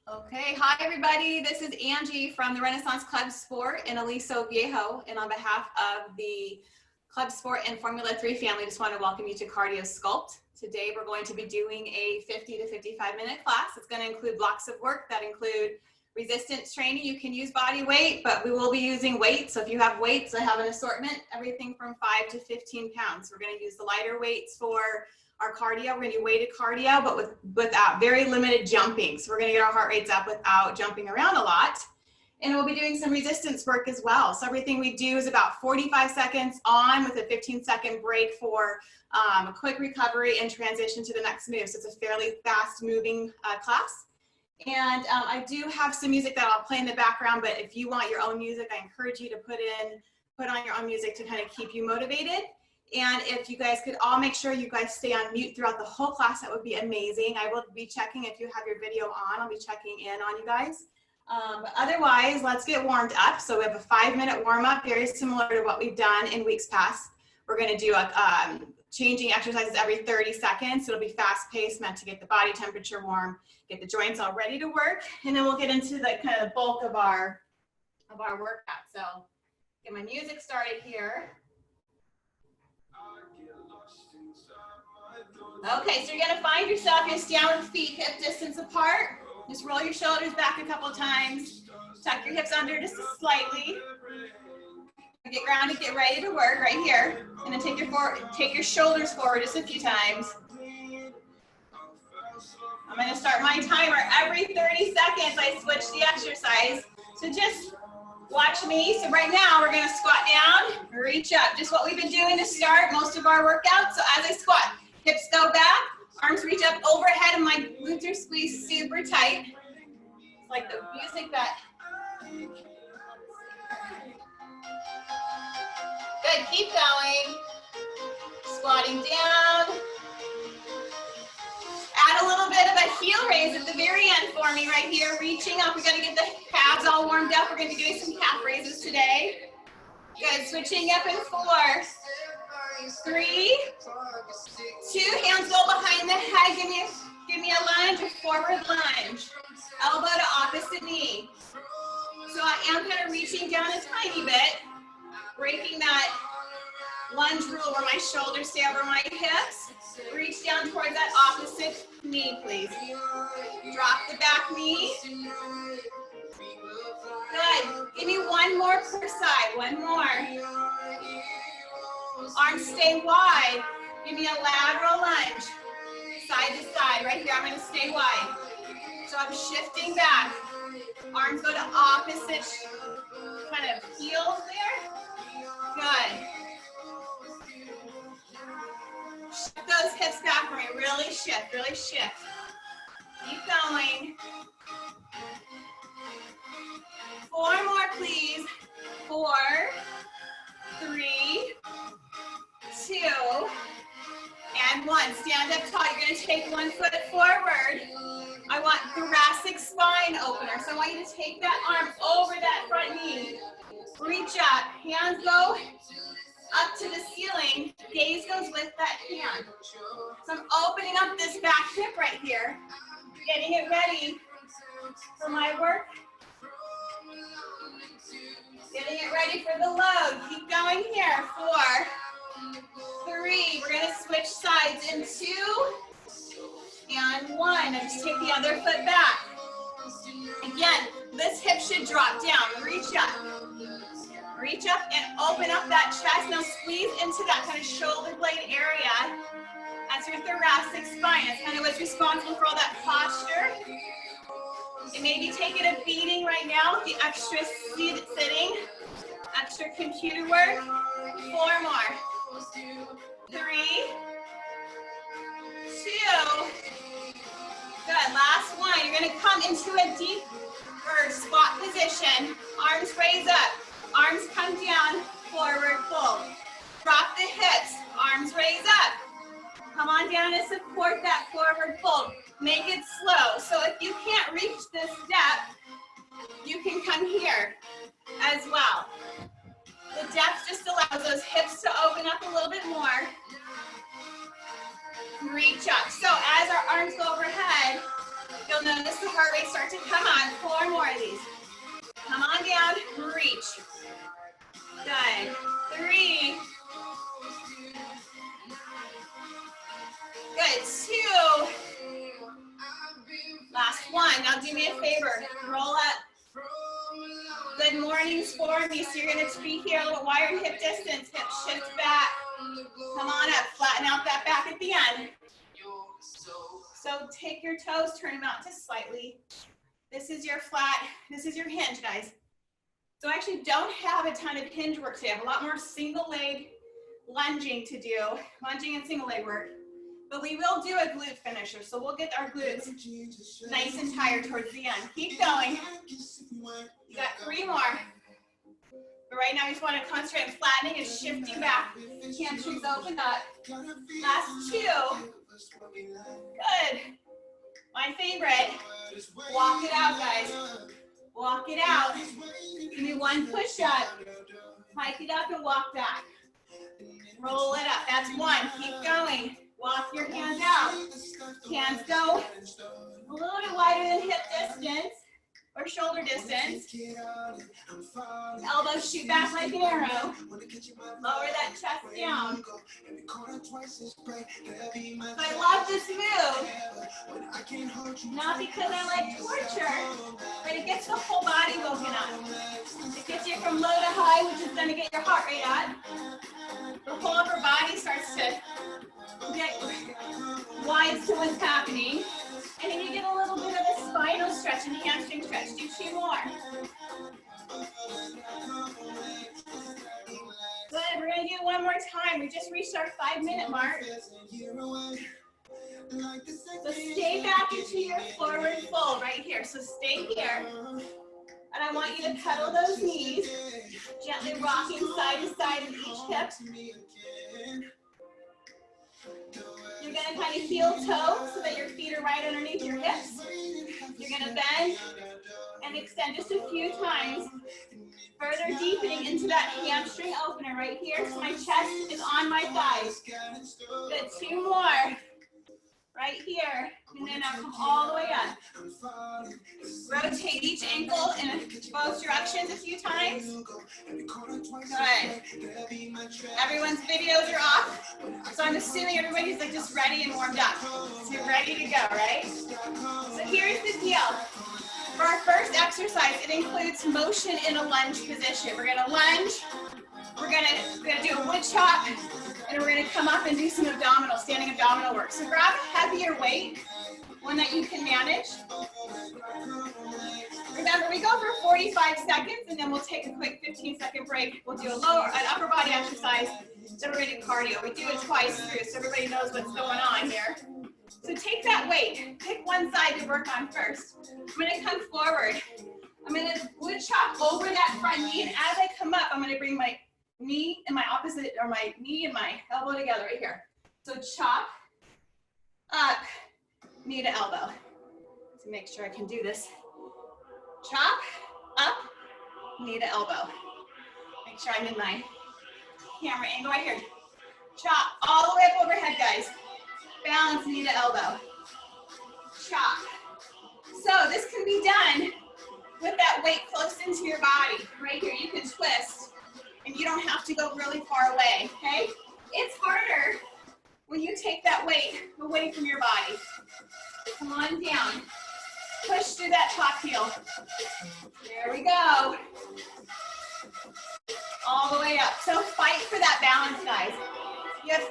Okay, hi everybody. This is Angie from the Renaissance Club Sport in Aliso Viejo, and on behalf of the Club Sport and Formula 3 family, just want to welcome you to Cardio Sculpt. Today we're going to be doing a 50 to 55 minute class. It's going to include blocks of work that include resistance training. You can use body weight, but we will be using weights. So if you have weights, I have an assortment, everything from 5 to 15 pounds. We're going to use the lighter weights for our cardio. We're going to do weighted cardio, but without very limited jumping. So we're going to get our heart rates up without jumping around a lot. And we'll be doing some resistance work as well. So everything we do is about 45 seconds on with a 15-second break for a quick recovery and transition to the next move. So it's a fairly fast moving class. And I do have some music that I'll play in the background, but if you want your own music, I encourage you to put on your own music to kind of keep you motivated. And if you guys could all make sure you guys stay on mute throughout the whole class, that would be amazing. I will be checking if you have your video on. I'll be checking in on you guys. But otherwise, let's get warmed up. So we have a 5-minute warm up, very similar to what we've done in weeks past. We're going to do changing exercises every 30 seconds. It'll be fast paced, meant to get the body temperature warm, get the joints all ready to work. And then we'll get into the kind of bulk of our workout. So get my music started here. Okay, so you're going to find yourself, you're going to stand with feet hip distance apart. Just roll your shoulders back a couple times. Tuck your hips under just slightly. Get grounded, get ready to work right here. And then take your shoulders forward just a few times. I'm going to start my timer every 30 seconds. I switch the exercise. So just watch me. So right now we're going to squat down, reach up. Just what we've been doing to start most of our workouts. So as I squat, hips go back, arms reach up overhead, and my glutes are squeezed super tight. It's like the music that... Good, keep going. Squatting down. Add a little bit of a heel raise at the very end for me right here. Reaching up, we're gonna get the calves all warmed up. We're gonna be doing some calf raises today. Good, switching up in 4, 3, 2, hands go behind the head. Give me a lunge, a forward lunge. Elbow to opposite knee. So I am kind of reaching down a tiny bit, breaking that lunge rule where my shoulders stay over my hips. Reach down towards that opposite knee, please. Drop the back knee. Good. Give me one more per side. One more. Arms stay wide. Give me a lateral lunge. Side to side. Right here, I'm going to stay wide. So I'm shifting back. Arms go to opposite kind of heels there. Good. Shift those hips back for me. Really shift, really shift. Keep going. 4 more, please. 4, 3, 2, and 1. Stand up tall. You're going to take one foot forward. I want thoracic spine opener. So I want you to take that arm over that front knee. Reach up. Hands go up to the ceiling. Gaze goes with that hand. So I'm opening up this back hip right here. Getting it ready for my work. Getting it ready for the load. Keep going here. 4, 3. We're going to switch sides in 2 and 1. And just take the other foot back. Again, this hip should drop down. Reach up. Reach up and open up that chest. Now squeeze into that kind of shoulder blade area. That's your thoracic spine. That's kind of what's responsible for all that posture. And maybe take it a beating right now with the extra sitting, extra computer work. 4 more. 3, 2. Good. Last one. You're going to come into a deep squat position. Arms raise up. Arms come down. Forward fold. Drop the hips. Arms raise up. Come on down and support that forward fold. Make it slow. So if you can't reach this depth, you can come here as well. The depth just allows those hips to open up a little bit more. Reach up. So as our arms go overhead, you'll notice the heart rate start start to come on. 4 more of these. Come on down, reach. Good. 3. Good. 2. Last 1. Now do me a favor. Roll up. Good mornings for me. So you're going to be here a little wider hip distance. Hip shift back. Come on up. Flatten out that back at the end. So take your toes, turn them out just slightly. This is your flat. This is your hinge, guys. So I actually don't have a ton of hinge work today. I have a lot more single leg lunging to do. Lunging and single leg work. But we will do a glute finisher. So we'll get our glutes nice and tired towards the end. Keep going. You got 3 more. But right now we just want to concentrate on flattening and shifting back. Hamstrings open up. Last 2. Good. My favorite. Walk it out, guys. Walk it out. Give me 1 push up. Hike it up and walk back. Roll it up. That's 1. Keep going. Walk your hands out. Hands go a little bit wider than hip distance or shoulder distance. Elbows shoot back like an arrow. Lower that chest down. So I love this move, not because I like torture, but it gets the whole body woken up. It gets you from low to high, which is going to get your heart rate up. The whole upper body starts to get wide to what's happening. And then you get a little bit of a spinal stretch and hamstring stretch. Do 2 more. Good, we're gonna do it 1 more time. We just reached our 5-minute mark. So stay back into your forward fold right here. So stay here. And I want you to pedal those knees, gently rocking side to side of each hip. You're going to kind of heel toe so that your feet are right underneath your hips. You're going to bend and extend just a few times, further deepening into that hamstring opener right here. So my chest is on my thighs. Good, 2 more. Right here, and then I'll come all the way up. Rotate each ankle in both directions a few times. Good. Everyone's videos are off, so I'm assuming everybody's like just ready and warmed up. So you're ready to go, right? So here's the deal. For our first exercise, it includes motion in a lunge position. We're gonna lunge, we're gonna do a wood chop, and we're going to come up and do some abdominal, standing abdominal work. So grab a heavier weight, one that you can manage. Remember, we go for 45 seconds, and then we'll take a quick 15-second break. We'll do an upper body exercise, then we're going to do cardio. We do it twice through, so everybody knows what's going on here. So take that weight. Pick one side to work on first. I'm going to come forward. I'm going to wood chop over that front knee, and as I come up, I'm going to bring my knee and my opposite, or my knee and my elbow together right here. So chop, up, knee to elbow. To make sure I can do this. Chop, up, knee to elbow. Make sure I'm in my camera angle right here. Chop, all the way up overhead, guys. Balance, knee to elbow. Chop. So this can be done with that weight close into your body. Right here, you can twist. And you don't have to go really far away, okay? It's harder when you take that weight away from your body. Come on down. Push through that top heel. There we go. All the way up. So fight for that balance, guys. You have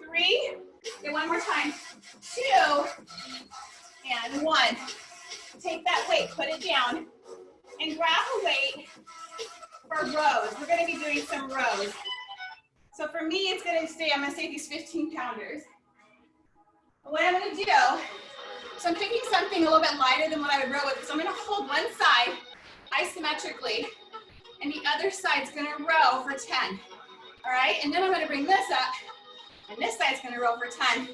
3. Okay, 1 more time. 2 and 1. Take that weight, put it down, and grab a weight for rows. We're going to be doing some rows. So for me, it's going to stay, I'm going to say these 15-pounders. What I'm going to do, so I'm picking something a little bit lighter than what I would row with. So I'm going to hold one side isometrically, and the other side's going to row for 10. All right, and then I'm going to bring this up, and this side's going to row for 10.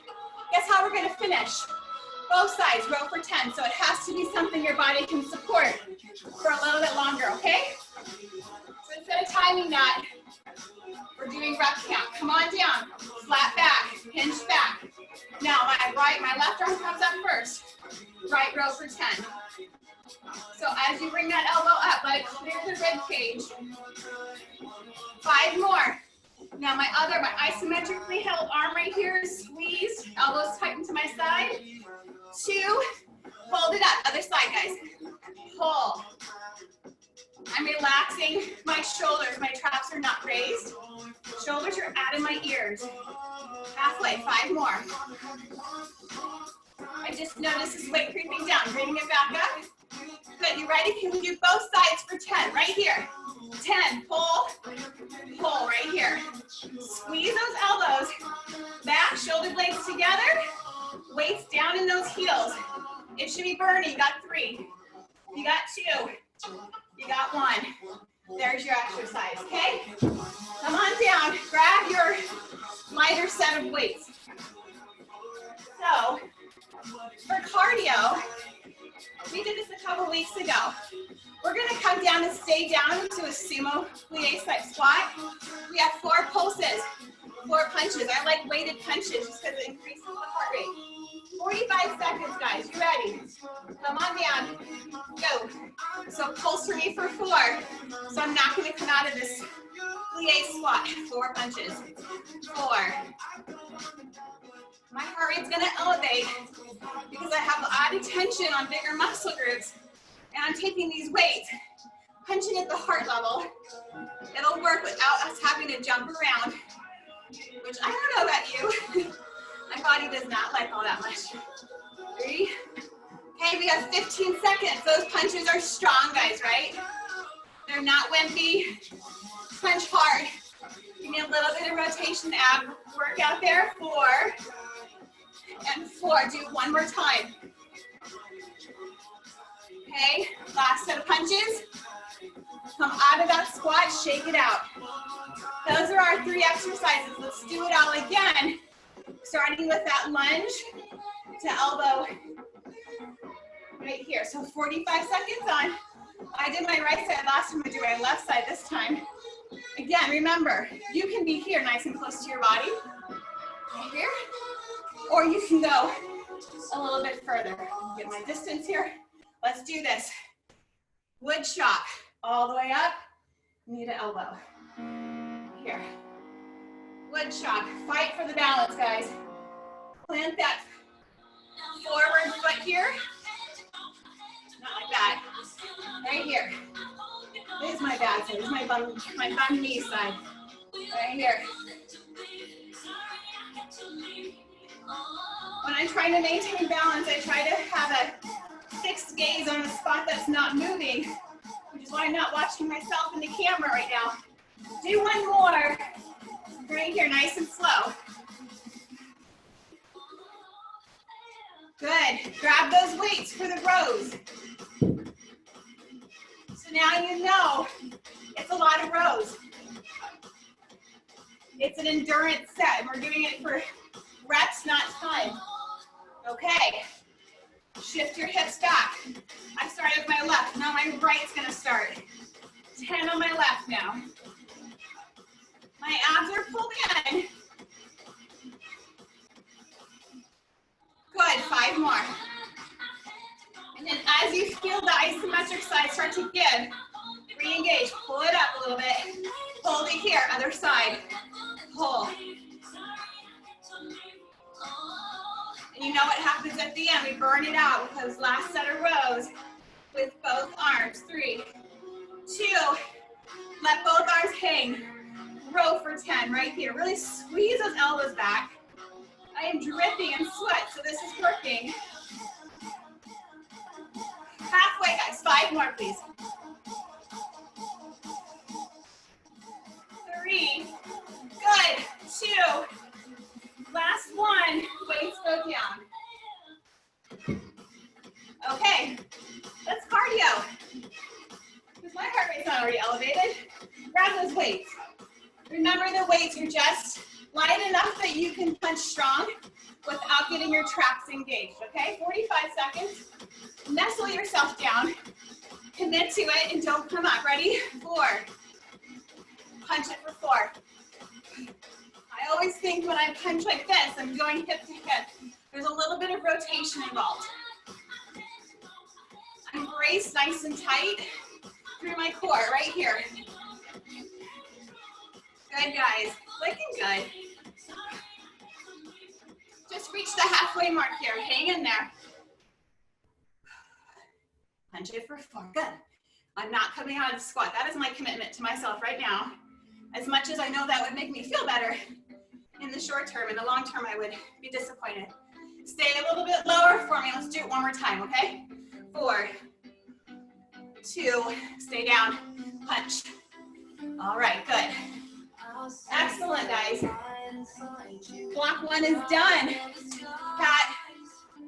Guess how we're going to finish? Both sides row for 10. So it has to be something your body can support for a little bit longer, okay? So instead of timing that, we're doing rep count. Come on down, flat back, hinge back. Now my left arm comes up first. Right row for 10. So as you bring that elbow up, let it clear the rib cage. 5 more. Now my isometrically held arm right here is squeezed, elbows tighten to my side. 2, hold it up, other side guys. Pull. I'm relaxing my shoulders, my traps are not raised. Shoulders are out of my ears. Halfway, 5 more. I just noticed this weight creeping down, bringing it back up. Good, you ready? Can we do both sides for 10, right here. 10, pull, pull, right here. Squeeze those elbows, back, shoulder blades together, weights down in those heels. It should be burning, you got 3, you got 2, you got 1. There's your exercise, okay? Come on down, grab your lighter set of weights. So, for cardio, we did this a couple weeks ago. We're gonna come down and stay down into a sumo plie type squat. We have 4 pulses, 4 punches. I like weighted punches just because it increases the heart rate. 45 seconds, guys, you ready? Come on down, go. So pulse for me for 4. So I'm not gonna come out of this plie squat. 4 punches, 4. My heart rate's gonna elevate because I have a lot of tension on bigger muscle groups, and I'm taking these weights, punching at the heart level. It'll work without us having to jump around, which I don't know about you. My body does not like all that much. 3. Okay, we have 15 seconds. Those punches are strong, guys, right? They're not wimpy. Punch hard. Give me a little bit of rotation ab work out there. 4. And 4, do 1 more time. Okay, last set of punches. Come out of that squat, shake it out. Those are our 3 exercises. Let's do it all again. Starting with that lunge to elbow right here. So 45 seconds on. I did my right side last time, I do my left side this time. Again, remember, you can be here nice and close to your body. Right here. Or you can go a little bit further. Get my distance here. Let's do this. Wood chop all the way up, knee to elbow. Here. Wood chop. Fight for the balance, guys. Plant that forward foot here. Not like that. Right here. This is my bad side. This is my bum knee side. Right here. When I'm trying to maintain balance, I try to have a fixed gaze on a spot that's not moving, which is why I'm not watching myself in the camera right now. Do 1 more. Right here, nice and slow. Good. Grab those weights for the rows. So now you know it's a lot of rows. It's an endurance set, and we're doing it for reps, not time. Okay. Shift your hips back. I started with my left. Now my right's gonna start. 10 on my left now. My abs are pulled in. Good, 5 more. And then as you feel the isometric side start to give, re-engage, pull it up a little bit. Hold it here, other side. Pull. And you know what happens at the end, we burn it out with those last set of rows with both arms. 3, 2, let both arms hang. Row for 10 right here. Really squeeze those elbows back. I am dripping in sweat, so this is working. Halfway, guys. 5 more, please. 3, good. 2, last 1. Weights go down. Okay, let's cardio. Because my heart rate's not already elevated. Grab those weights. Remember, the weights are just light enough that you can punch strong without getting your traps engaged, okay? 45 seconds. Nestle yourself down. Commit to it and don't come up. Ready? 4. Punch it for 4. I always think when I punch like this, I'm going hip to hip. There's a little bit of rotation involved. embrace nice and tight through my core right here. Good, guys. Looking good. Just reach the halfway mark here. Hang in there. Punch it for 4. Good. I'm not coming out of the squat. That is my commitment to myself right now. As much as I know that would make me feel better in the short term, in the long term, I would be disappointed. Stay a little bit lower for me. Let's do it one more time, okay? 4, 2, stay down, punch. All right, good. Excellent, guys. Block 1 is done. Pat,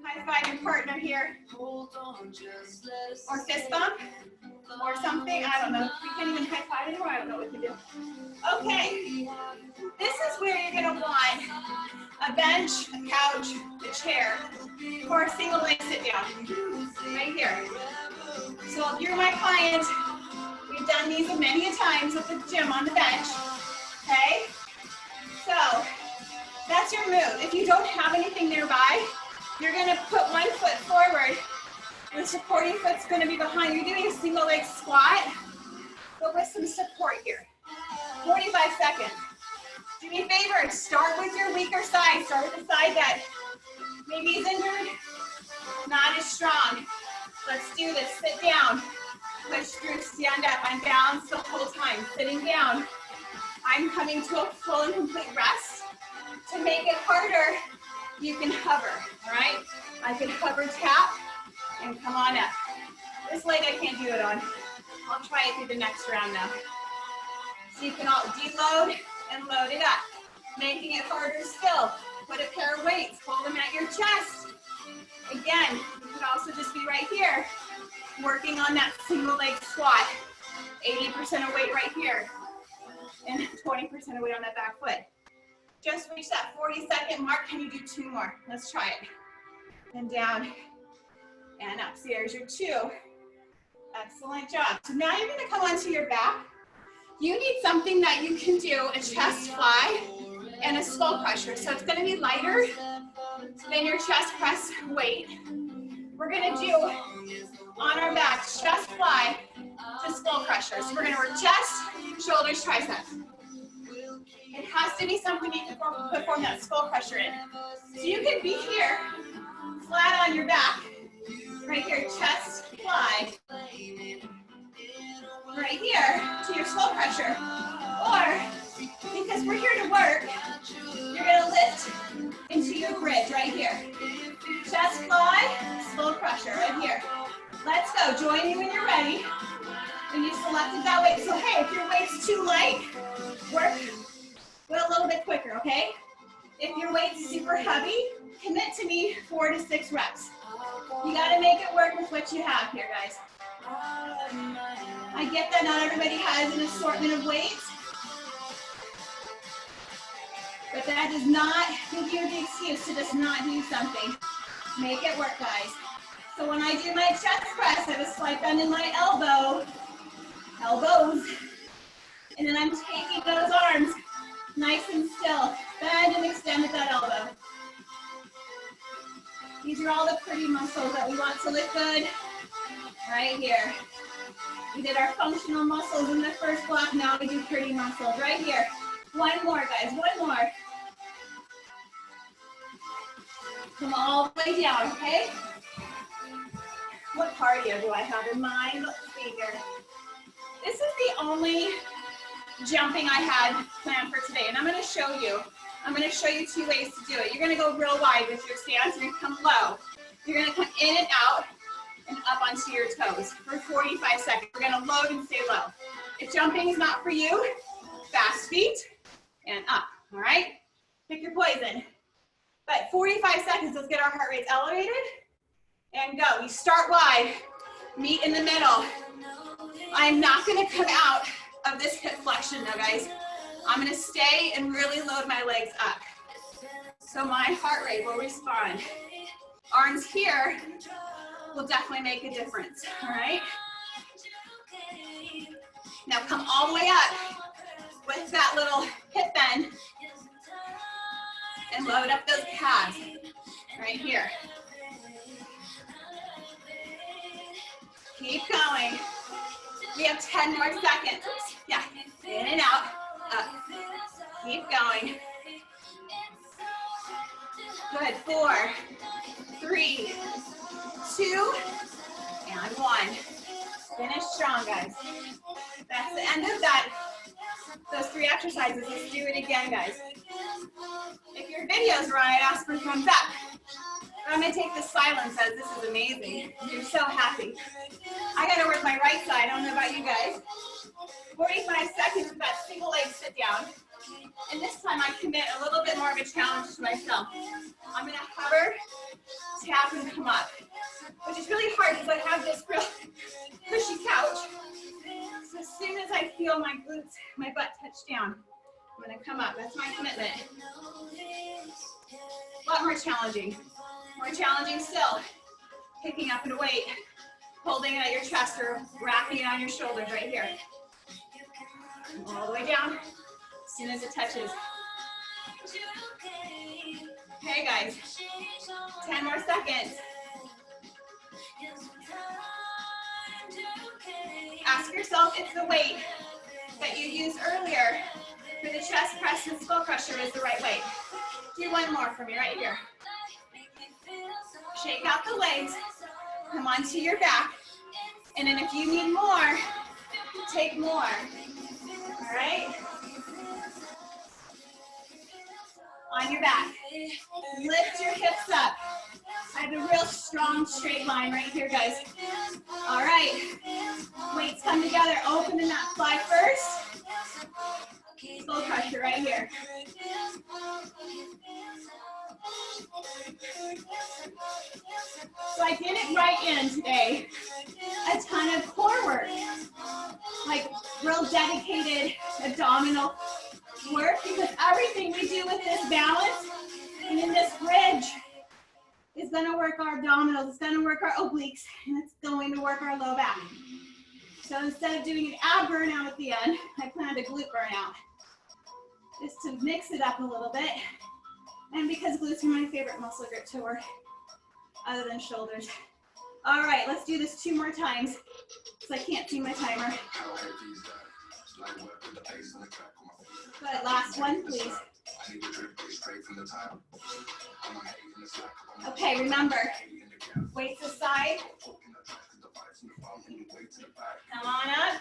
high five your partner here. Or fist bump, or something. I don't know. We can't even high five anymore. I don't know what to do. Okay. This is where you're going to want a bench, a couch, a chair, or a single leg sit down. Right here. So if you're my client, we've done these many times at the gym on the bench. Okay? So that's your move. If you don't have anything nearby, you're going to put one foot forward. The supporting foot's going to be behind. You're doing a single leg squat, but with some support here. 45 seconds. Do me a favor, start with your weaker side. Start with the side that maybe is injured, not as strong. Let's do this. Sit down. Push through, stand up. I'm balanced the whole time. Sitting down. I'm coming to a full and complete rest. To make it harder, you can hover, all right? I can hover, tap, and come on up. This leg I can't do it on. I'll try it through the next round now. So you can all deload and load it up. Making it harder still. Put a pair of weights, hold them at your chest. Again, you could also just be right here, working on that single leg squat. 80% of weight right here, and 20% of weight on that back foot. Just reach that 40-second mark. Can you do 2 more? Let's try it. And down and up. So there's your 2. Excellent job. So now you're going to come onto your back. You need something that you can do a chest fly and a skull crusher. So it's going to be lighter than your chest press weight. We're going to do on our back chest fly to skull crusher. So we're going to work chest, shoulders, triceps. It has to be something you can perform that skull crusher in. So you can be here, flat on your back, right here, chest, fly, right here to your skull crusher. Or, because we're here to work, you're gonna lift into your bridge right here. Chest, fly, skull crusher right here. Let's go, join me when you're ready. And you selected that weight. So hey, if your weight's too light, work with a little bit quicker, okay? If your weight's super heavy, commit to me 4 to 6 reps. You gotta make it work with what you have here, guys. I get that not everybody has an assortment of weights, but that does not give you the excuse to just not do something. Make it work, guys. So when I do my chest press, I have a slight bend in my elbows, and then I'm taking those arms nice and still. Bend and extend at that elbow. These are all the pretty muscles that we want to look good right here. We did our functional muscles in the first block. Now we do pretty muscles right here. 1 more, guys. 1 more. Come all the way down, okay? What cardio do I have in mind? Let's see here. This is the only jumping I had planned for today, and I'm going to show you. I'm going to show you 2 ways to do it. You're going to go real wide with your stance. You're going to come low. You're going to come in and out and up onto your toes for 45 seconds. We're going to load and stay low. If jumping is not for you, fast feet and up, all right? Pick your poison. But 45 seconds, let's get our heart rates elevated and go. We start wide, meet in the middle. I'm not going to come out of this hip flexion now, guys. I'm going to stay and really load my legs up. So my heart rate will respond. Arms here will definitely make a difference, all right? Now come all the way up with that little hip bend and load up those calves right here. going. We have 10 more seconds. Yeah, in and out, up. Keep going. Good, 4, 3, 2, and 1. Finish strong, guys. That's the end of that. Those 3 exercises. Let's do it again, guys. If your video's right, ask for thumbs up. But I'm gonna take the silence as this is amazing. You're so happy. I gotta work my right side. I don't know about you guys. 45 seconds with that single leg sit down. And this time I commit a little bit more of a challenge to myself. I'm gonna hover, tap, and come up. Which is really hard because I have this real cushy couch. So as soon as I feel my glutes, my butt touch down, I'm gonna come up. That's my commitment. A lot more challenging. More challenging still. Picking up a weight, holding it at your chest or wrapping it on your shoulders right here. All the way down as soon as it touches. Okay, guys. 10 more seconds. Ask yourself if the weight that you used earlier for the chest press and skull crusher is the right weight. Do one more for me right here. Shake out the legs, come onto your back, and then if you need more, take more. All right? On your back. Lift your hips up. I have a real strong straight line right here, guys. All right. Weights come together. Open the nut fly first. Skull crusher right here. So I didn't write in today a ton of core work, like real dedicated abdominal work, because everything we do with this balance and in this bridge is going to work our abdominals, it's going to work our obliques, and it's going to work our low back. So instead of doing an ab burnout at the end, I planned a glute burnout, just to mix it up a little bit. And because glutes are my favorite muscle group to work, other than shoulders. All right, let's do this 2 more times, because I can't see my timer. Good, last one, please. Okay, remember, weights aside. Come on up.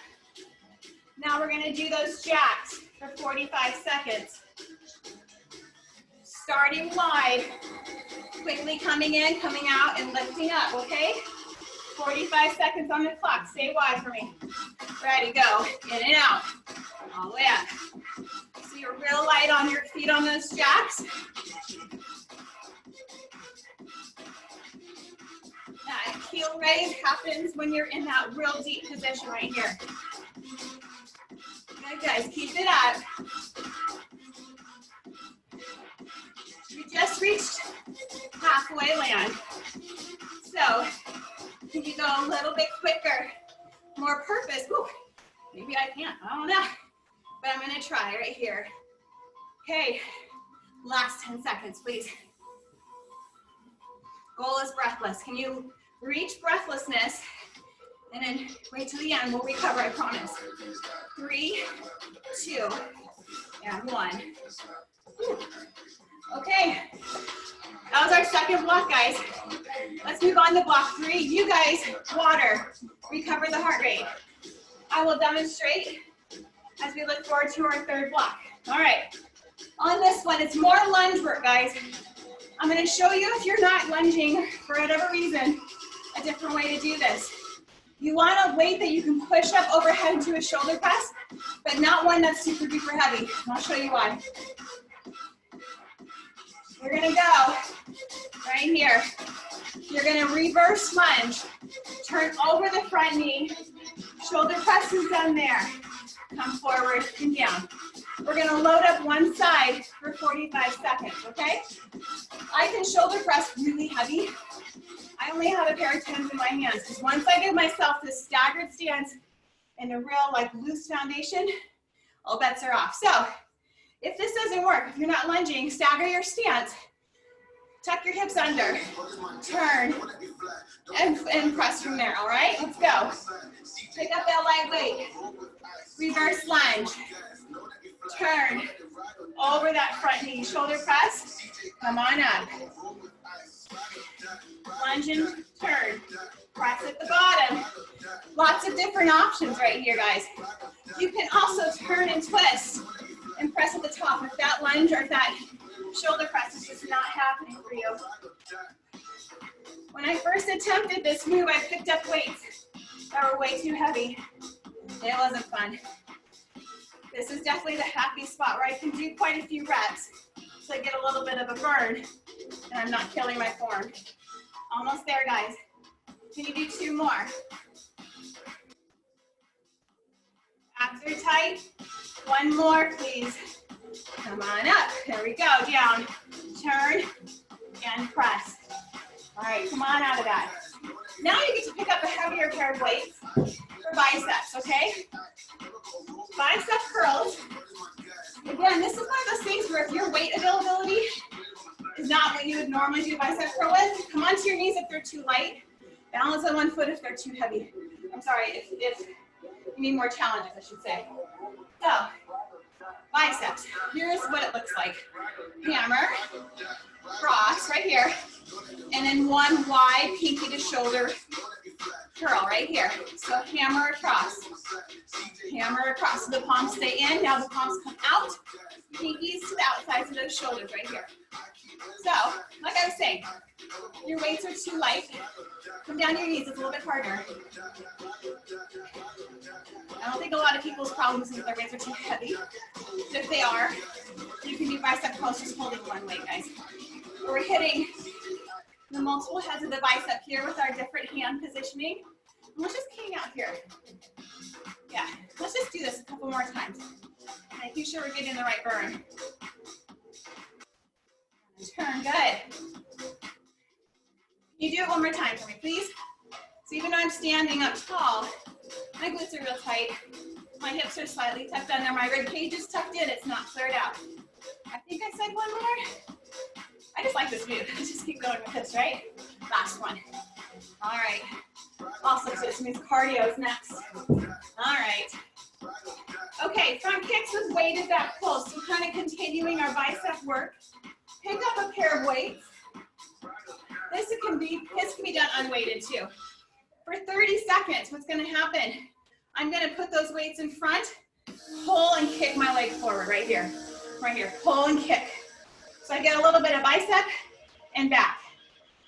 Now we're gonna do those jacks for 45 seconds. Starting wide, quickly coming in, coming out, and lifting up, okay? 45 seconds on the clock. Stay wide for me. Ready, go. In and out. All the way up. So you're real light on your feet on those jacks. That heel raise happens when you're in that real deep position right here. Good, guys. Keep it up. We just reached halfway land. So, can you go a little bit quicker? More purpose. Ooh, maybe I can't. I don't know. But I'm going to try right here. Okay. Last 10 seconds, please. Goal is breathless. Can you reach breathlessness? And then wait till the end. We'll recover, I promise. 3, 2, and 1. Whew. Okay, that was our second block, guys. Let's move on to block 3. You guys, water, recover the heart rate. I will demonstrate as we look forward to our 3rd block. All right, on this one, it's more lunge work, guys. I'm gonna show you, if you're not lunging for whatever reason, a different way to do this. You want a weight that you can push up overhead into a shoulder press, but not one that's super duper heavy. And I'll show you why. We're gonna go right here. You're gonna reverse lunge. Turn over the front knee. Shoulder presses down there. Come forward and down. We're gonna load up one side for 45 seconds, okay? I can shoulder press really heavy. I only have a pair of 10s in my hands, because once I give myself this staggered stance and a real loose foundation, all bets are off. So, if this doesn't work, if you're not lunging, stagger your stance. Tuck your hips under, turn, and press from there, all right? Let's go. Pick up that light weight. Reverse lunge. Turn over that front knee. Shoulder press. Come on up. Lunge and turn. Press at the bottom. Lots of different options right here, guys. You can also turn and twist and press at the top if that lunge or if that shoulder press is just not happening for you. When I first attempted this move, I picked up weights that were way too heavy. It wasn't fun. This is definitely the happy spot where I can do quite a few reps so I get a little bit of a burn and I'm not killing my form. Almost there, guys. Can you do 2 more? Abs are tight. 1 more, please. Come on up. There we go. Down. Turn and press. All right, come on out of that. Now you get to pick up a heavier pair of weights for biceps, okay? Bicep curls. Again, this is one of those things where if your weight availability is not what you would normally do bicep curl with, come onto your knees if they're too light. Balance on one foot if they're too heavy. I'm sorry, if you need more challenges, I should say. So, biceps. Here's what it looks like. Hammer, cross right here, and then one wide pinky to shoulder curl right here. So hammer across. Hammer across. So the palms stay in. Now the palms come out. Pinkies to the outsides of those shoulders right here. So, like I was saying, your weights are too light. Come down to your knees. It's a little bit harder. I don't think a lot of people's problems is that their weights are too heavy. But if they are, you can do bicep curls just holding one weight, guys. We're hitting the multiple heads of the bicep here with our different hand positioning. And let's just hang out here. Yeah, let's just do this a couple more times. Making sure we're getting the right burn. Turn, good. Can you do it one more time for me, please? So even though I'm standing up tall, my glutes are real tight. My hips are slightly tucked under. My rib cage is tucked in. It's not flared out. I think I said 1 more. I just like this move. Let's just keep going with this, right? Last one. All right. Also, so this means cardio is next. All right. Okay, front kicks with weighted back pulls. So kind of continuing our bicep work. Pick up a pair of weights. This can be done unweighted too. For 30 seconds, what's going to happen? I'm going to put those weights in front, pull and kick my leg forward right here. Right here, pull and kick. So I get a little bit of bicep and back.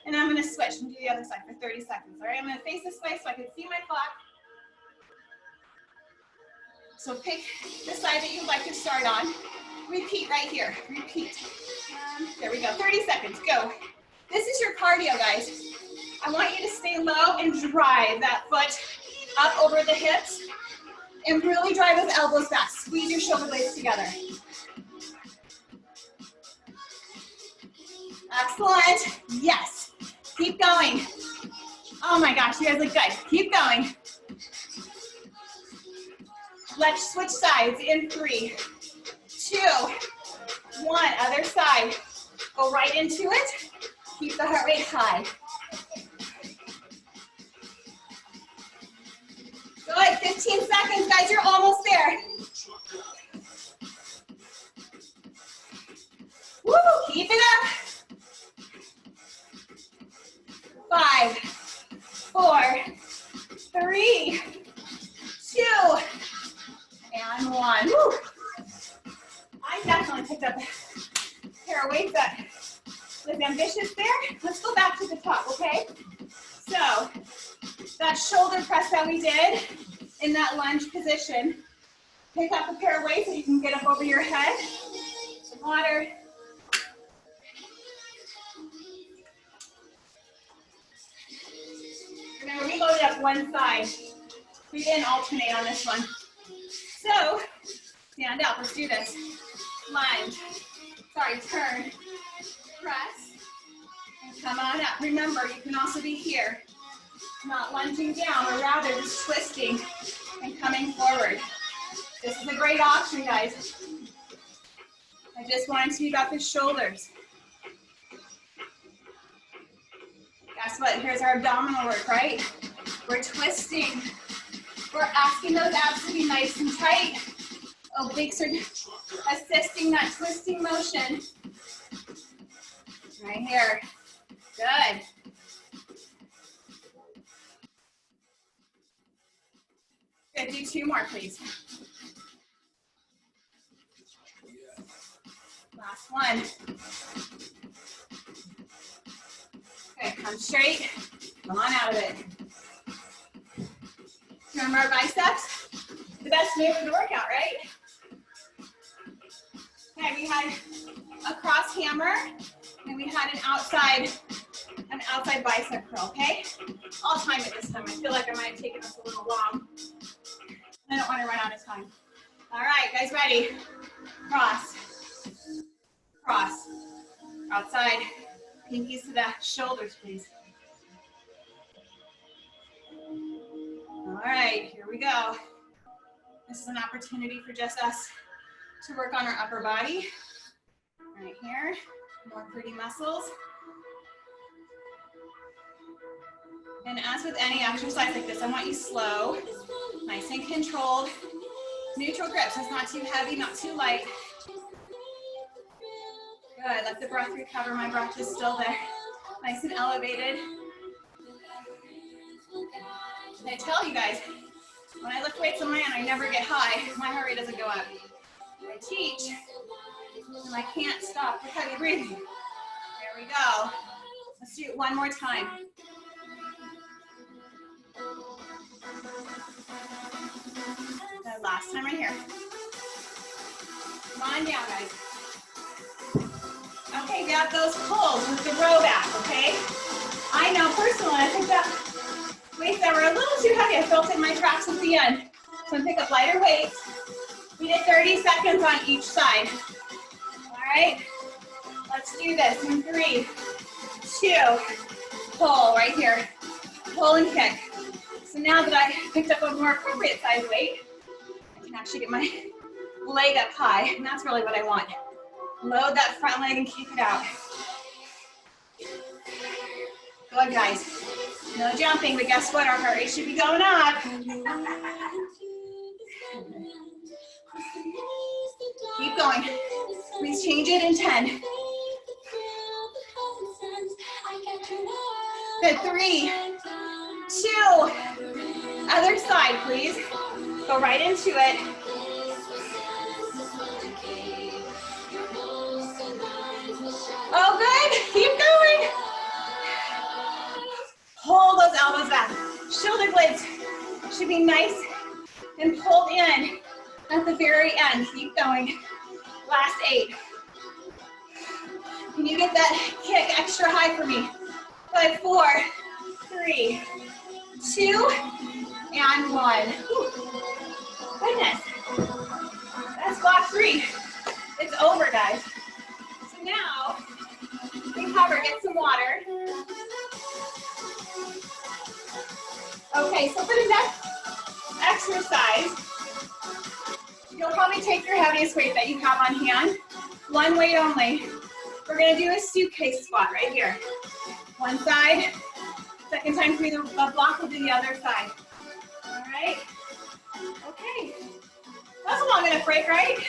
And I'm going to switch and do the other side for 30 seconds. All right, I'm going to face this way so I can see my clock. So pick the side that you'd like to start on. Repeat right here. Repeat. There we go. 30 seconds. Go. This is your cardio, guys. I want you to stay low and drive that foot up over the hips and really drive those elbows back. Squeeze your shoulder blades together. Excellent. Yes. Keep going. Oh my gosh, you guys look good. Keep going. Let's switch sides in 3, 2, 1. Other side. Go right into it. Keep the heart rate high. Good. 15 seconds, guys. You're almost there. Woo! Keep it up. 5, 4, 3, 2, and 1. Woo. I definitely picked up a pair of weights that was ambitious there. Let's go back to the top, okay? So, that shoulder press that we did in that lunge position, pick up a pair of weights so you can get up over your head. Some water. Remember, we loaded up one side. We didn't alternate on this one. So, stand up. Let's do this. Lunge. Sorry, turn. Press. And come on up. Remember, you can also be here. Not lunging down, but rather just twisting and coming forward. This is a great option, guys. I just want it to be about the shoulders. Guess what? Here's our abdominal work, right? We're twisting. We're asking those abs to be nice and tight. Obliques are assisting that twisting motion. Right here. Good. Good. Do 2 more, please. Last one. Okay, come straight. Come on out of it. Remember our biceps? The best move of the workout, right? Okay, we had a cross hammer, and we had an outside bicep curl, okay? I'll time it this time. I feel like I might have taken this a little long. I don't want to run out of time. All right, guys, ready? Cross. Cross. Outside. Pinkies to the shoulders, please. All right, here we go. This is an opportunity for just us to work on our upper body. Right here, more pretty muscles. And as with any exercise like this, I want you slow, nice and controlled. Neutral grip, so it's not too heavy, not too light. Good, let the breath recover. My breath is still there. Nice and elevated. And I tell you guys, when I lift weights on my own, I never get high. My heart rate doesn't go up. I teach, and I can't stop with heavy breathing. There we go. Let's do it one more time. The last time right here. Come on down, guys. Okay, got those pulls with the row back, okay? I know personally, I picked up weights that were a little too heavy. I felt it in my traps at the end. So I'm pick up lighter weights. We did 30 seconds on each side. All right, let's do this in 3, 2, pull right here. Pull and kick. So now that I picked up a more appropriate size weight, I can actually get my leg up high, and that's really what I want. Load that front leg and kick it out. Good, guys. No jumping, but guess what? Our heart rate should be going up. Keep going. Please change it in 10. Good, 3, 2. Other side, please. Go right into it. Oh, good. Keep going. Hold those elbows back. Shoulder blades should be nice and pulled in at the very end. Keep going. Last 8. Can you get that kick extra high for me? 5, 4, 3, 2, and 1. Whew. Goodness. That's block 3. It's over, guys. So now, recover, get some water. Okay, so for the next exercise, you'll probably take your heaviest weight that you have on hand. One weight only. We're gonna do a suitcase squat right here. One side, second time through the block will do the other side. All right? Okay. That's a long enough break, right?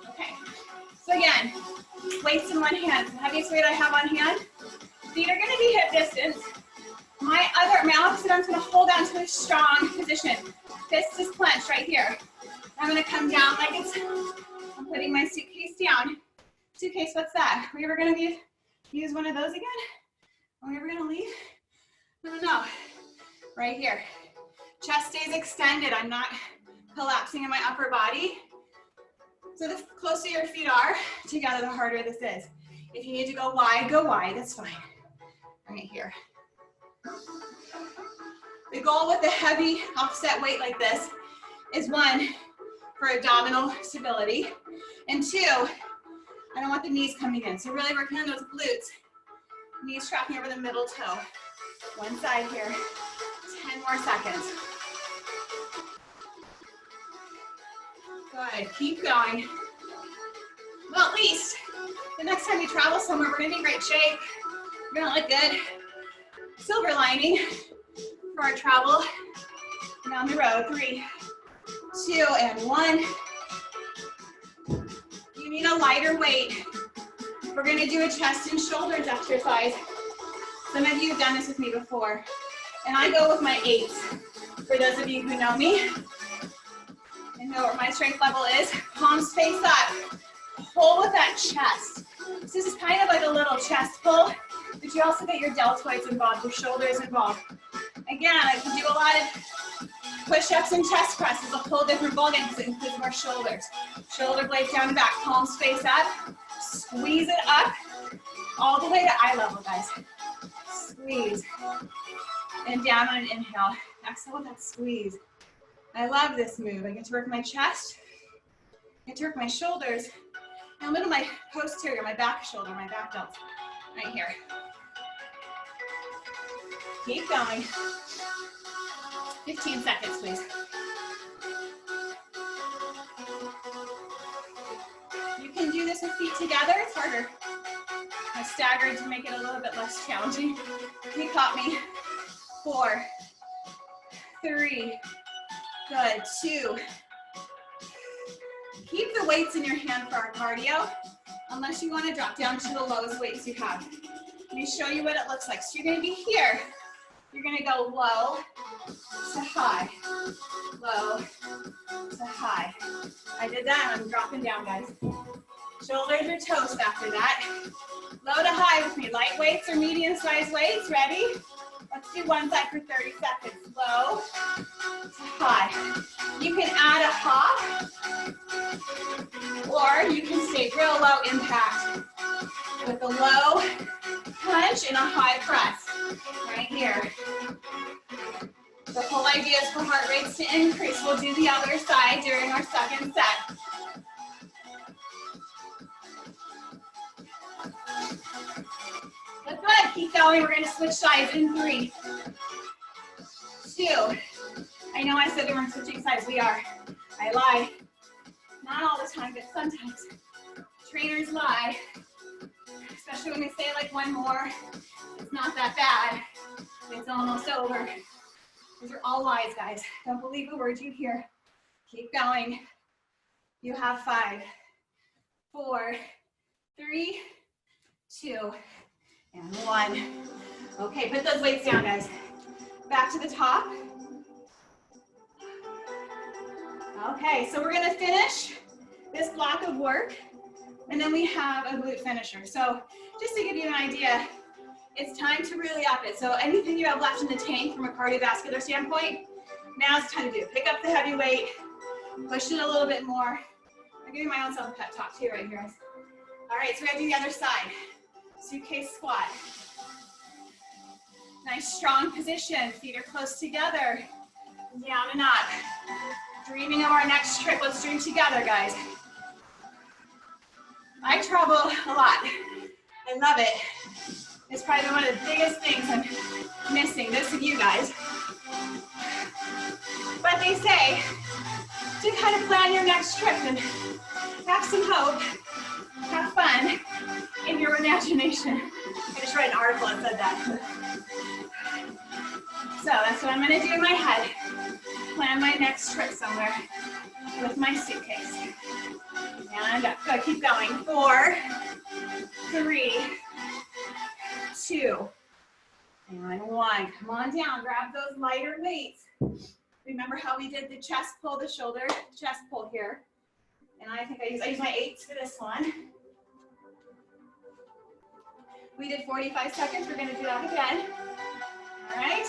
Okay. So again, weights in one hand. The heaviest weight I have on hand. Feet are gonna be hip distance. My opposite arm's gonna hold on to a strong position. Fist is clenched right here. I'm gonna come down like it's, I'm putting my suitcase down. Suitcase, what's that? Are we ever gonna use one of those again? Are we ever gonna leave? No. Right here. Chest stays extended. I'm not collapsing in my upper body. So the closer your feet are together, the harder this is. If you need to go wide, that's fine. Right here. The goal with a heavy offset weight like this is 1, for abdominal stability, and 2, I don't want the knees coming in. So really working on those glutes, knees tracking over the middle toe. One side here, 10 more seconds. Good, keep going. Well, at least The next time we travel somewhere, we're gonna be in great shape. We're gonna look good. Silver lining for our travel down the road. 3, 2, and 1. You need a lighter weight. We're gonna do a chest and shoulders exercise. Some of you have done this with me before. And I go with my 8s. For those of you who know me and know where my strength level is, palms face up. Pull with that chest. So this is kind of like a little chest pull, but you also get your deltoids involved, your shoulders involved. Again, I can do a lot of push-ups and chest presses, a whole different ballgame because it includes more shoulders. Shoulder blades down and back, palms face up. Squeeze it up all the way to eye level, guys. Squeeze. And down on an inhale. Exhale with that squeeze. I love this move. I get to work my chest, I get to work my shoulders, and a little my posterior, my back shoulder, my back delts, right here. Keep going. 15 seconds, please. You can do this with feet together. It's harder. I staggered to make it a little bit less challenging. You caught me. 4, 3, good, 2. Keep the weights in your hand for our cardio, unless you want to drop down to the lowest weights you have. Let me show you what it looks like. So you're going to be here. You're going to go low to high, low to high. I did that, I'm dropping down, guys. Shoulders or toast after that. Low to high with me. Light weights or medium-sized weights. Ready? Let's do one side for 30 seconds. Low to high. You can add a hop, or you can stay real low impact with a low punch and a high press. Right here. The whole idea is for heart rates to increase. We'll do the other side during our second set. Look good. Keep going. We're going to switch sides in 3, 2. I know I said we weren't switching sides. We are. I lie. Not all the time, but sometimes. Trainers lie. Especially when we say like one more. It's not that bad. It's almost over. These are all lies, guys. Don't believe a word you hear. Keep going. You have 5, 4, 3, 2, and 1. Okay, put those weights down, guys. Back to the top. Okay, so we're gonna finish this block of work, and then we have a glute finisher. So just to give you an idea, it's time to really up it. So anything you have left in the tank from a cardiovascular standpoint, now's the time to do it. Pick up the heavy weight, push it a little bit more. I'm giving my own self a pep talk too right here, guys. All right, so we're gonna do the other side. Suitcase squat. Nice strong position, feet are close together. Down and up. Dreaming of our next trip, let's dream together, guys. I travel a lot. I love it. It's probably one of the biggest things I'm missing, this of you guys. But they say to kind of plan your next trip and have some hope, have fun in your imagination. I just read an article that said that. So that's what I'm gonna do in my head. Plan my next trip somewhere with my suitcase. And up, good, keep going. 4, 3, 2, and 1. Come on down, grab those lighter weights. Remember how we did the chest pull, the shoulder chest pull here. And I think I use my 8s for this one. We did 45 seconds, we're gonna do that again. All right.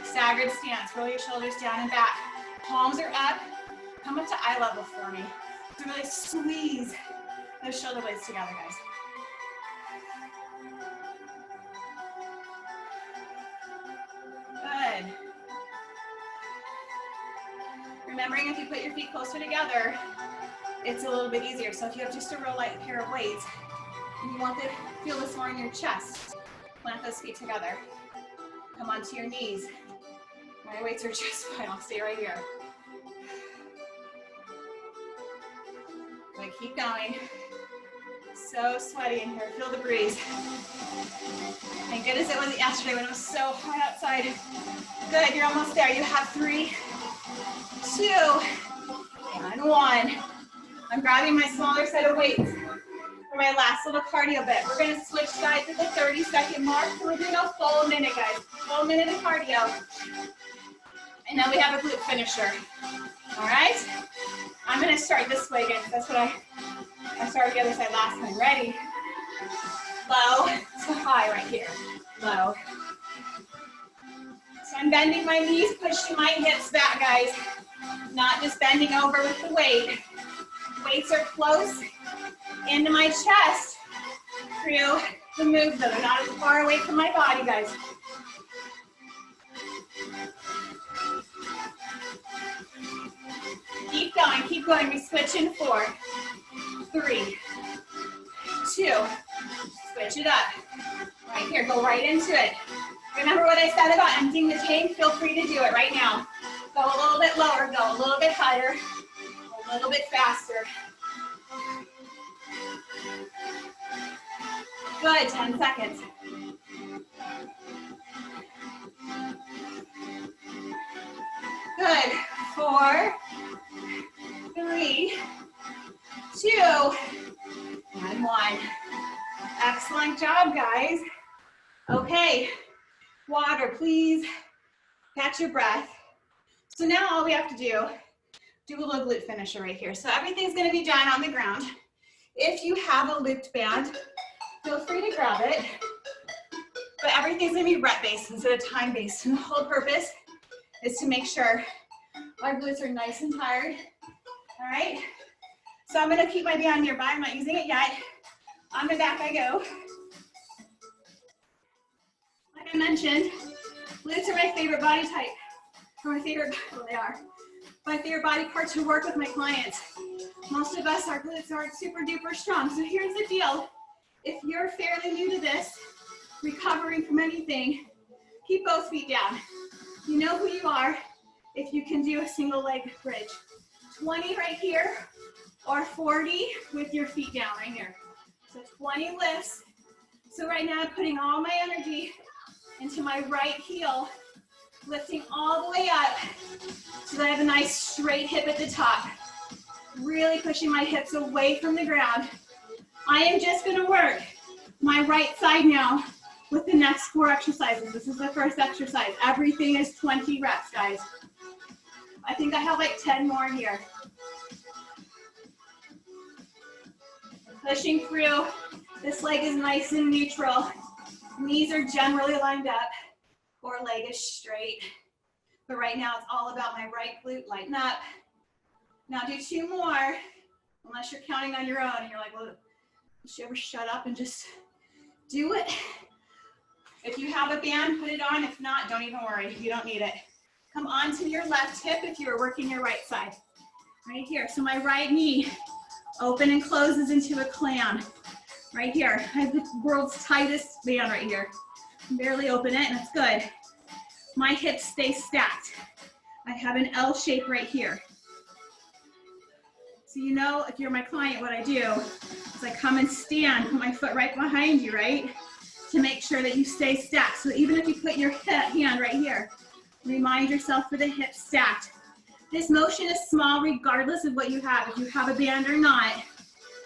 Staggered stance, roll your shoulders down and back. Palms are up, come up to eye level for me. So really squeeze those shoulder blades together, guys. Good. Remembering if you put your feet closer together, it's a little bit easier. So if you have just a real light pair of weights, and you want to feel this more in your chest, plant those feet together. Come onto your knees. My weights are just fine. I'll stay right here. Good, Good, keep going. So sweaty in here, feel the breeze. Thank goodness it wasn't yesterday when it was so hot outside. Good, you're almost there. You have 3, 2, and 1. I'm grabbing my smaller set of weights for my last little cardio bit. We're gonna switch sides at the 30-second mark. So we're doing a full minute, guys. Full minute of cardio. And then we have a glute finisher. All right? I'm gonna start this way again. That's what I started the other side last time. Ready? Low to high right here. Low. So I'm bending my knees, pushing my hips back, guys. Not just bending over with the weight. Weights are close into my chest through the move, though. They're not as far away from my body, guys. Keep going, keep going. We switch in 4, 3, 2. Switch it up. Right here, go right into it. Remember what I said about emptying the tank? Feel free to do it right now. Go a little bit lower, go a little bit higher, a little bit faster. Good, 10 seconds. Good, 4, 3, 2, and 1. Excellent job, guys. Okay, water, please. Catch your breath. So now all we have to do a little glute finisher right here. So everything's gonna be done on the ground. If you have a looped band, feel free to grab it. But everything's gonna be rep-based instead of time-based. And the whole purpose is to make sure our glutes are nice and tired. All right? So I'm gonna keep my band nearby. I'm not using it yet. On my back I go. Like I mentioned, glutes are my favorite body type. Or my favorite, well, they are. My favorite body part to work with my clients. Most of us, our glutes aren't super duper strong. So here's the deal. If you're fairly new to this, recovering from anything, keep both feet down. You know who you are if you can do a single leg bridge. 20 right here, or 40 with your feet down right here. So 20 lifts. So right now I'm putting all my energy into my right heel, lifting all the way up so that I have a nice straight hip at the top. Really pushing my hips away from the ground. I am just gonna work my right side now with the next 4 exercises. This is the first exercise. Everything is 20 reps, guys. I think I have like 10 more here. Pushing through. This leg is nice and neutral. Knees are generally lined up. Core leg is straight. But right now it's all about my right glute. Lighten up. Now do 2 more, unless you're counting on your own and you're like, well, should you ever shut up and just do it? If you have a band, put it on. If not, don't even worry. You don't need it. Come onto your left hip if you are working your right side. Right here. So my right knee open and closes into a clam. Right here. I have the world's tightest band right here. Barely open it, and it's good. My hips stay stacked. I have an L shape right here. So you know, if you're my client, what I do is I come and stand, put my foot right behind you, right? To make sure that you stay stacked. So even if you put your hand right here, remind yourself for the hips stacked. This motion is small regardless of what you have. If you have a band or not,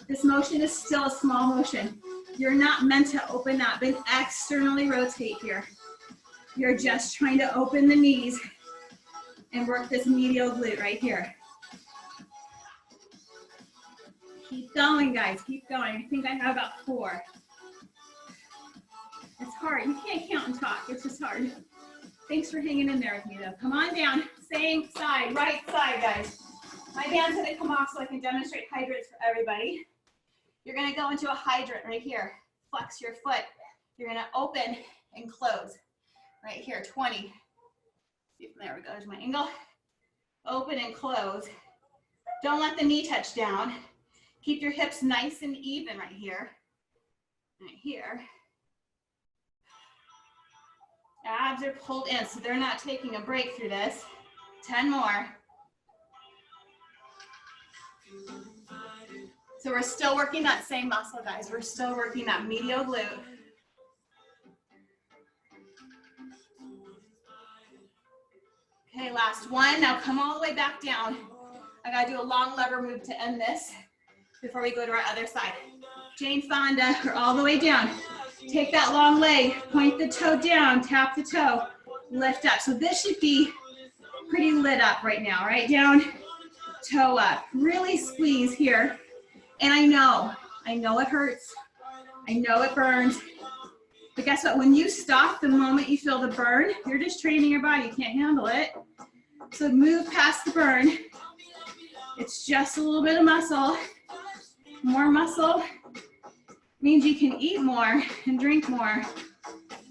this motion is still a small motion. You're not meant to open up and externally rotate here. You're just trying to open the knees and work this medial glute right here. Keep going, guys, keep going. I think I have about 4. It's hard, you can't count and talk, it's just hard. Thanks for hanging in there with me though. Come on down, same side, right side, guys. My band's gonna come off so I can demonstrate hydrants for everybody. You're gonna go into a hydrant right here. Flex your foot. You're gonna open and close. Right here, 20. There we go, there's my angle. Open and close. Don't let the knee touch down. Keep your hips nice and even right here. Right here. Abs are pulled in, so they're not taking a break through this. 10 more. So we're still working that same muscle, guys. We're still working that medial glute. Okay, last one. Now come all the way back down. I gotta do a long lever move to end this before we go to our other side. Jane Fonda, or all the way down. Take that long leg, point the toe down, tap the toe, lift up. So this should be pretty lit up right now, right? Down, toe up. Really squeeze here. And I know it hurts. I know it burns. But guess what? When you stop the moment you feel the burn, you're just training your body. You can't handle it. So move past the burn. It's just a little bit of muscle. More muscle means you can eat more and drink more.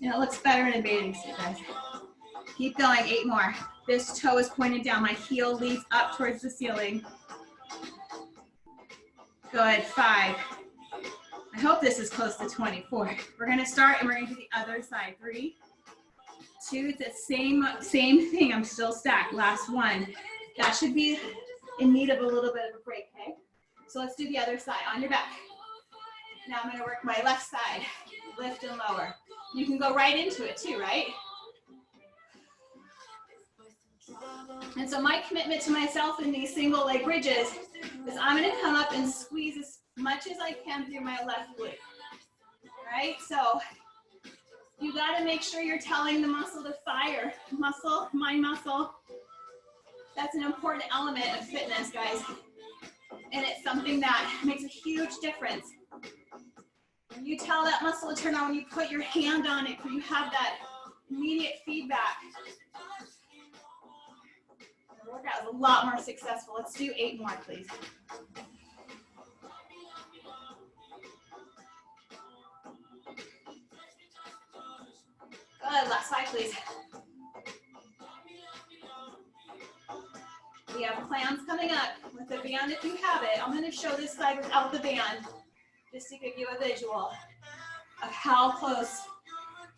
And it looks better in a bathing suit, guys. Keep going, 8 more. This toe is pointed down. My heel leads up towards the ceiling. Good, 5. I hope this is close to 24. We're gonna start and we're gonna do the other side. 3, 2, it's the same thing. I'm still stacked. Last one. That should be in need of a little bit of a break, okay? So let's do the other side. On your back. Now I'm gonna work my left side. Lift and lower. You can go right into it too, right? And so my commitment to myself in these single leg bridges is I'm gonna come up and squeeze as much as I can through my left glute. Right? So you gotta make sure you're telling the muscle to fire. Muscle, mind muscle. That's an important element of fitness, guys. And it's something that makes a huge difference. When you tell that muscle to turn on, when you put your hand on it, you have that immediate feedback. The workout is a lot more successful. Let's do 8 more, please. Good, last 5, please. We have plans coming up with the band if you have it. I'm going to show this side without the band just to give you a visual of how close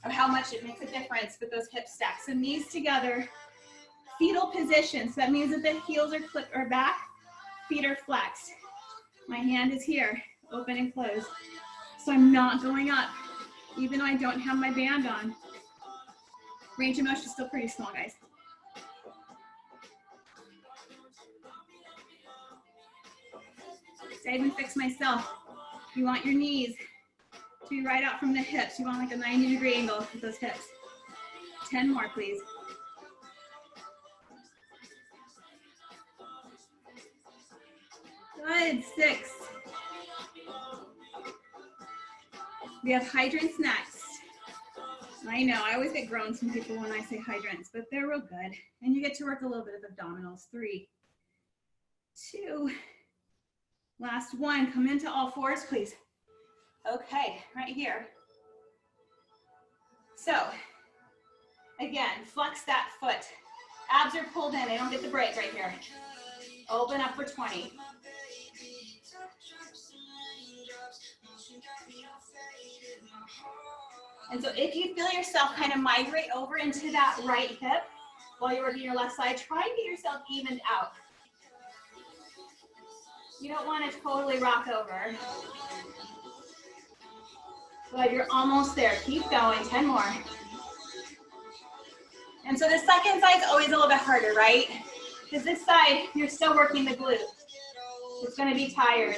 or how much it makes a difference with those hip stacks. So knees together, fetal position. So that means that the heels are back, feet are flexed. My hand is here, open and closed. So I'm not going up, even though I don't have my band on. Range of motion is still pretty small, guys. I even fix myself. You want your knees to be right out from the hips. You want like a 90-degree angle with those hips. 10 more, please. Good, 6. We have hydrants next. I know, I always get groans from people when I say hydrants, but they're real good. And you get to work a little bit of abdominals. 3, 2, last 1. Come into all 4s, please. Okay, right here. So, again, flex that foot. Abs are pulled in, they don't get the break right here. Open up for 20. And so if you feel yourself kind of migrate over into that right hip while you're working your left side, try and get yourself evened out. You don't want to totally rock over. But you're almost there. Keep going. 10 more. And so the second side's always a little bit harder, right? Because this side, you're still working the glute. It's going to be tired.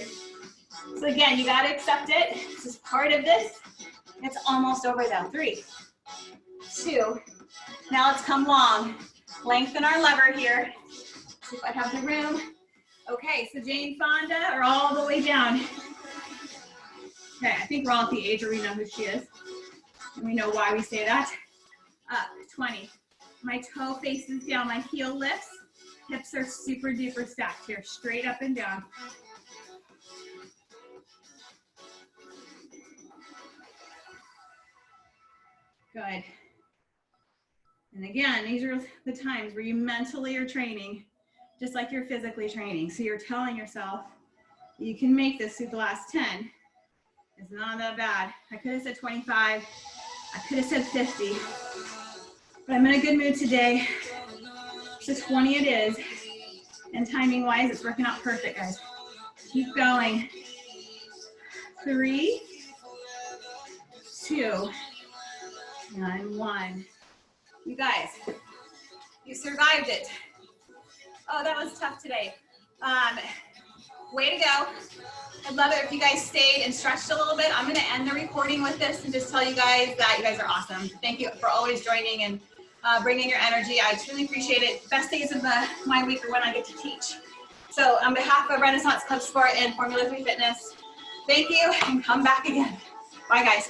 So again, you got to accept it. This is part of this. It's almost over though. 3, 2. Now let's come long. Lengthen our lever here. See if I have the room. Okay, so Jane Fonda are all the way down. Okay, I think we're all at the age where we know who she is. And we know why we say that. Up, 20. My toe faces down, my heel lifts. Hips are super duper stacked here, straight up and down. Good. And again, these are the times where you mentally are training just like you're physically training. So you're telling yourself you can make this through the last 10. It's not that bad. I could have said 25. I could have said 50. But I'm in a good mood today. So 20 it is. And timing wise, it's working out perfect, guys. Keep going. 3, 2, and 1. You guys, you survived it. Oh, that was tough today. Way to go. I'd love it if you guys stayed and stretched a little bit. I'm going to end the recording with this and just tell you guys that you guys are awesome. Thank you for always joining and bringing your energy. I truly appreciate it. Best days of my week are when I get to teach. So on behalf of Renaissance Club Sport and Formula 3 Fitness, thank you and come back again. Bye, guys.